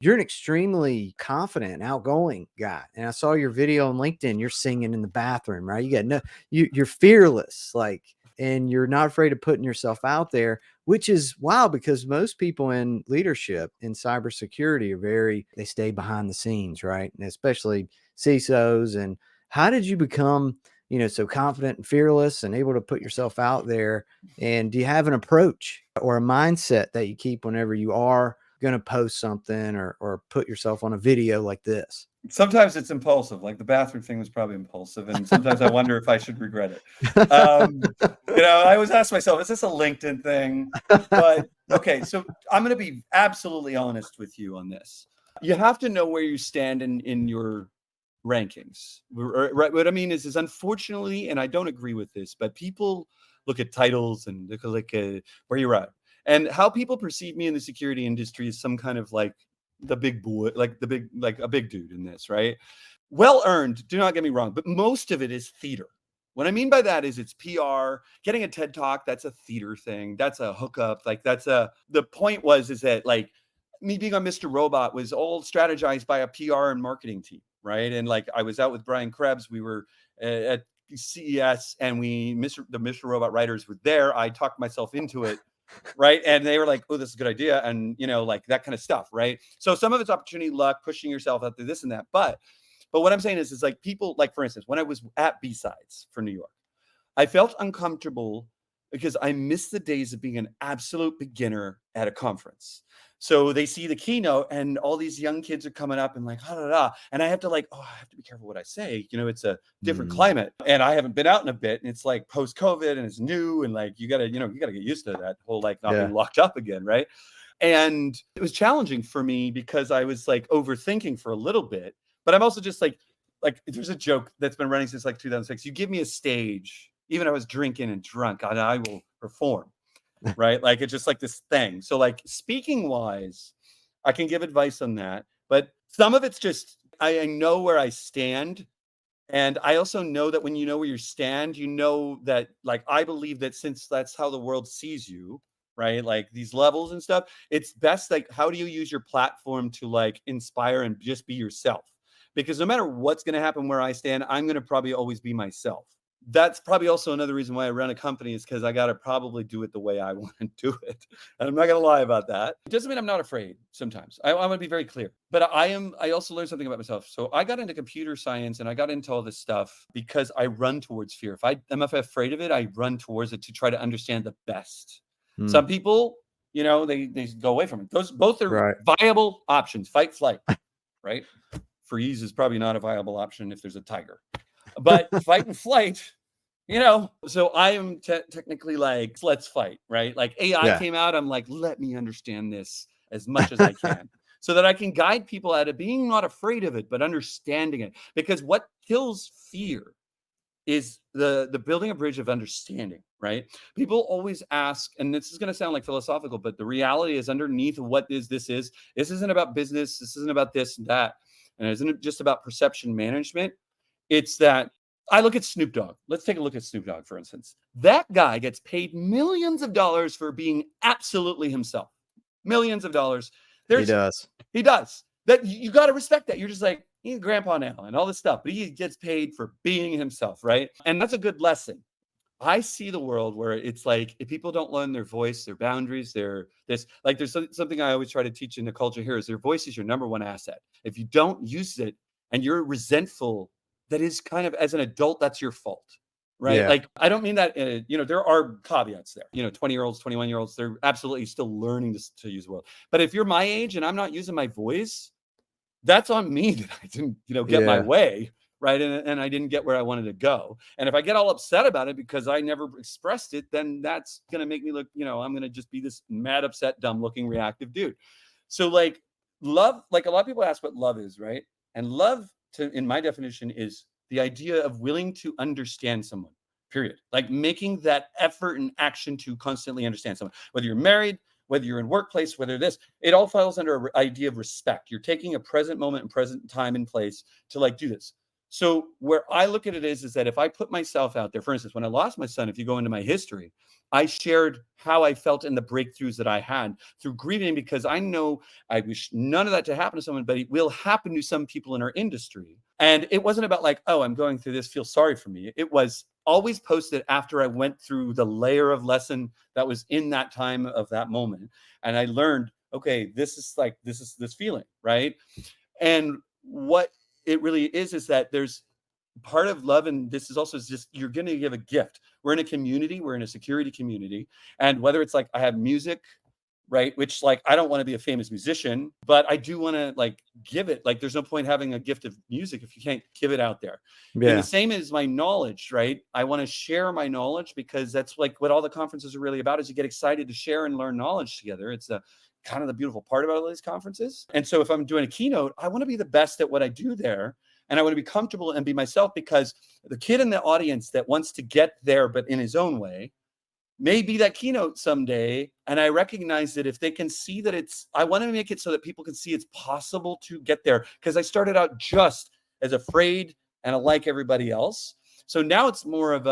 you're an extremely confident, outgoing guy. And I saw your video on LinkedIn. You're singing in the bathroom, right? You got no, you're fearless, like, and you're not afraid of putting yourself out there, which is wow, because most people in leadership in cybersecurity they stay behind the scenes, right? And especially CISOs. And how did you become, so confident and fearless and able to put yourself out there? And do you have an approach or a mindset that you keep whenever you are going to post something or put yourself on a video like this? Sometimes it's impulsive, like the bathroom thing was probably impulsive, and sometimes I wonder if I should regret it. I always ask myself, is this a LinkedIn thing? But okay, so I'm going to be absolutely honest with you on this. You have to know where you stand in your rankings. Right? What I mean is unfortunately, and I don't agree with this, but people look at titles and look at where you're at. And how people perceive me in the security industry is some kind of like the big boy, like a big dude in this, right? Well earned, do not get me wrong, but most of it is theater. What I mean by that is it's PR, getting a TED Talk, that's a theater thing. That's a hookup. Like the point is that like me being on Mr. Robot was all strategized by a PR and marketing team, right? And like I was out with Brian Krebs, we were at CES and the Mr. Robot writers were there. I talked myself into it. Right. And they were like, oh, this is a good idea. And, like that kind of stuff. Right. So some of it's opportunity, luck, pushing yourself out there, this and that. But what I'm saying is like people, like, for instance, when I was at B-Sides for New York, I felt uncomfortable because I missed the days of being an absolute beginner at a conference. So they see the keynote and all these young kids are coming up and like, and I have to I have to be careful what I say. It's a different climate and I haven't been out in a bit and it's like post-COVID and it's new. And like, you gotta get used to that whole, like not being locked up again. Right. And it was challenging for me because I was like overthinking for a little bit, but I'm also just like there's a joke that's been running since like 2006. You give me a stage, even if I was drinking and drunk, and I will perform. Right? Like it's just like this thing. So like speaking wise, I can give advice on that, but some of it's just I know where I stand. And I also know that when you know where you stand, you know that like I believe that since that's how the world sees you, right? Like these levels and stuff, it's best like how do you use your platform to like inspire and just be yourself? Because no matter what's going to happen where I stand, I'm going to probably always be myself. That's probably also another reason why I run a company is because I got to probably do it the way I want to do it. And I'm not going to lie about that. It doesn't mean I'm not afraid sometimes. I want to be very clear, but I also learned something about myself. So I got into computer science and I got into all this stuff because I run towards fear. If I'm afraid of it, I run towards it to try to understand the best. Some people, they go away from it. Those both are viable options, fight, flight, right? Freeze is probably not a viable option if there's a tiger. But fight and flight, so I am technically like, let's fight, right? Like AI came out, I'm like, let me understand this as much as I can so that I can guide people out of being not afraid of it, but understanding it. Because what kills fear is the building a bridge of understanding, right? People always ask, and this is going to sound like philosophical, but the reality is underneath of this isn't about business. This isn't about this and that. And it isn't just about perception management. It's that I look at Snoop Dogg. Let's take a look at Snoop Dogg, for instance. That guy gets paid millions of dollars for being absolutely himself. Millions of dollars. He does. He does. That you got to respect that. You're just like, he's grandpa now and all this stuff, but he gets paid for being himself, right? And that's a good lesson. I see the world where it's like if people don't learn their voice, their boundaries, there's something I always try to teach in the culture here is their voice is your number one asset. If you don't use it and you're resentful, that is kind of as an adult, that's your fault, right? Like I don't mean that, there are caveats there. 20-year-olds, 21-year-olds, they're absolutely still learning to use the world. But if you're my age and I'm not using my voice, that's on me that I didn't, get my way. Right. And I didn't get where I wanted to go. And if I get all upset about it because I never expressed it, then that's going to make me look, I'm going to just be this mad, upset, dumb looking reactive dude. So like love, like a lot of people ask what love is, right? And love in my definition is the idea of willing to understand someone, period. Like making that effort and action to constantly understand someone, whether you're married, whether you're in workplace, whether it all falls under an idea of respect. You're taking a present moment and present time and place to like do this. So where I look at it is that if I put myself out there, for instance, when I lost my son, if you go into my history, I shared how I felt and the breakthroughs that I had through grieving, because I know I wish none of that to happen to someone, but it will happen to some people in our industry. And it wasn't about like, oh, I'm going through this, feel sorry for me. It was always posted after I went through the layer of lesson that was in that time of that moment. And I learned, okay, this is this feeling, right? And what it really is that there's part of love, and this is also just you're going to give a gift. We're in a community, we're in a security community, and whether it's like I have music, right, which like I don't want to be a famous musician, but I do want to like give it. Like there's no point having a gift of music if you can't give it out there. And the Yeah. same is my knowledge, right? I want to share my knowledge because that's like what all the conferences are really about, is you get excited to share and learn knowledge together. It's a kind of the beautiful part about all these conferences. And so if I'm doing a keynote, I want to be the best at what I do there. And I want to be comfortable and be myself, because the kid in the audience that wants to get there, but in his own way, may be that keynote someday. And I recognize that if they can see that I want to make it so that people can see it's possible to get there. Because I started out just as afraid and like everybody else. So now it's more of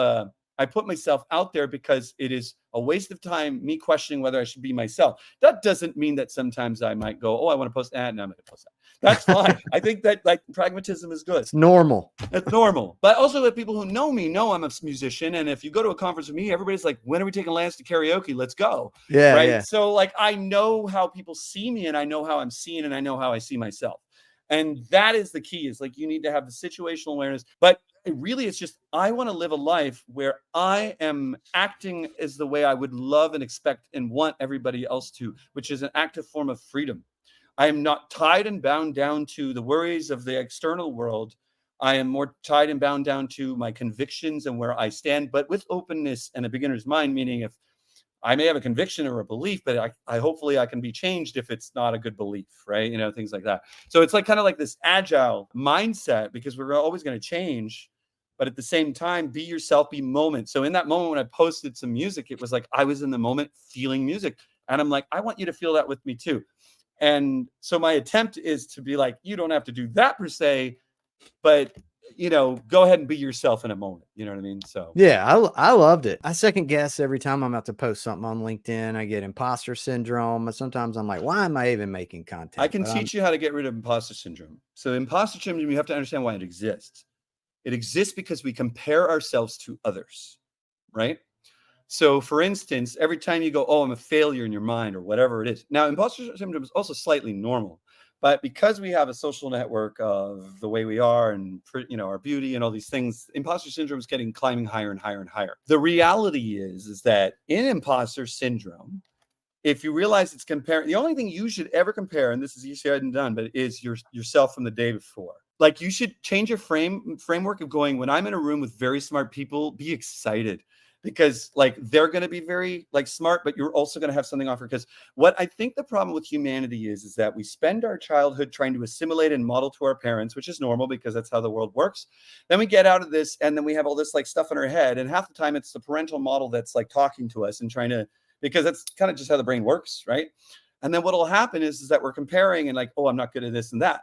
I put myself out there because it is a waste of time, me questioning whether I should be myself. That doesn't mean that sometimes I might go, oh, I want to post that. No, I'm going to post that. That's fine. I think that like pragmatism is good. It's normal. It's normal. But also the people who know me know I'm a musician. And if you go to a conference with me, everybody's like, when are we taking Lance to karaoke? Let's go. Yeah. Right. Yeah. So like, I know how people see me, and I know how I'm seen, and I know how I see myself. And that is the key, is like, you need to have the situational awareness. But really, it's just, I want to live a life where I am acting as the way I would love and expect and want everybody else to, which is an active form of freedom. I am not tied and bound down to the worries of the external world. I am more tied and bound down to my convictions and where I stand, but with openness and a beginner's mind, meaning if I may have a conviction or a belief, but I hopefully I can be changed if it's not a good belief, right? You know, things like that. So it's like kind of like this agile mindset, because we're always going to change, but at the same time, be yourself, be moment. So in that moment when I posted some music, it was like I was in the moment feeling music. And I'm like, I want you to feel that with me too. And so my attempt is to be like, you don't have to do that per se, but you know, go ahead and be yourself in a moment. You know what I mean? So Yeah, I loved it. I second guess every time I'm about to post something on LinkedIn. I get imposter syndrome. Sometimes I'm like, why am I even making content? I can teach you how to get rid of imposter syndrome. So imposter syndrome, you have to understand why it exists. It exists because we compare ourselves to others, right? So for instance, every time you go, oh, I'm a failure in your mind or whatever it is. Now, imposter syndrome is also slightly normal, but because we have a social network of the way we are and, you know, our beauty and all these things, imposter syndrome is climbing higher and higher and higher. The reality is that in imposter syndrome, if you realize it's comparing, the only thing you should ever compare, and this is easier said than done, but is yourself from the day before. Like you should change your framework of going, when I'm in a room with very smart people, be excited, because like they're going to be very like smart, but you're also going to have something offer. Because what I think the problem with humanity is that we spend our childhood trying to assimilate and model to our parents, which is normal because that's how the world works. Then we get out of this, and then we have all this like stuff in our head, and half the time it's the parental model that's like talking to us and trying to, because that's kind of just how the brain works, right? And then what'll happen is that we're comparing and like, oh, I'm not good at this and that.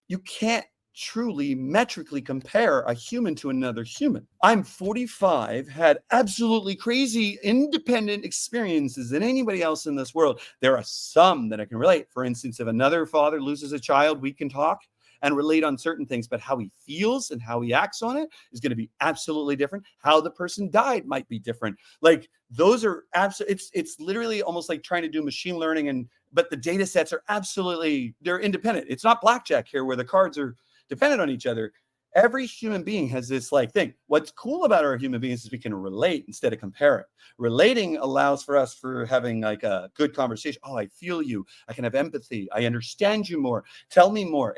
You can't truly metrically compare a human to another human. I'm 45, had absolutely crazy independent experiences than anybody else in this world. There are some that I can relate. For instance, if another father loses a child, we can talk and relate on certain things, but how he feels and how he acts on it is going to be absolutely different. How the person died might be different. Like those are absolutely, it's literally almost like trying to do machine learning, but the data sets are absolutely, they're independent. It's not blackjack here where the cards are dependent on each other. Every human being has this like thing. What's cool about our human beings is we can relate instead of compare it. Relating allows for us for having like a good conversation. Oh, I feel you. I can have empathy. I understand you more. Tell me more.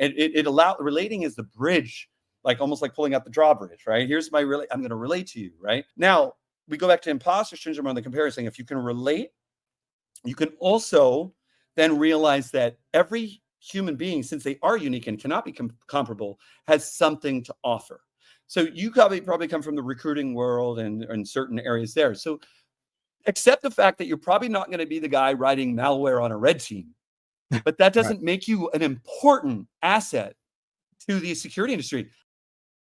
Relating is the bridge, like almost like pulling out the drawbridge, right? Here's my I'm going to relate to you, right? Now we go back to imposter syndrome on the comparison. If you can relate, you can also then realize that every human being, since they are unique and cannot be comparable, has something to offer. So you probably come from the recruiting world and certain areas there. So accept the fact that you're probably not going to be the guy writing malware on a red team, but that doesn't make you an important asset to the security industry.